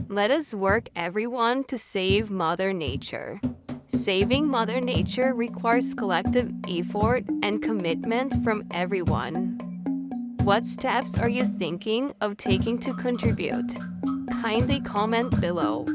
Let us work everyone to save Mother Nature. Saving Mother Nature requires collective effort and commitment from everyone. What steps are you thinking of taking to contribute? Kindly comment below.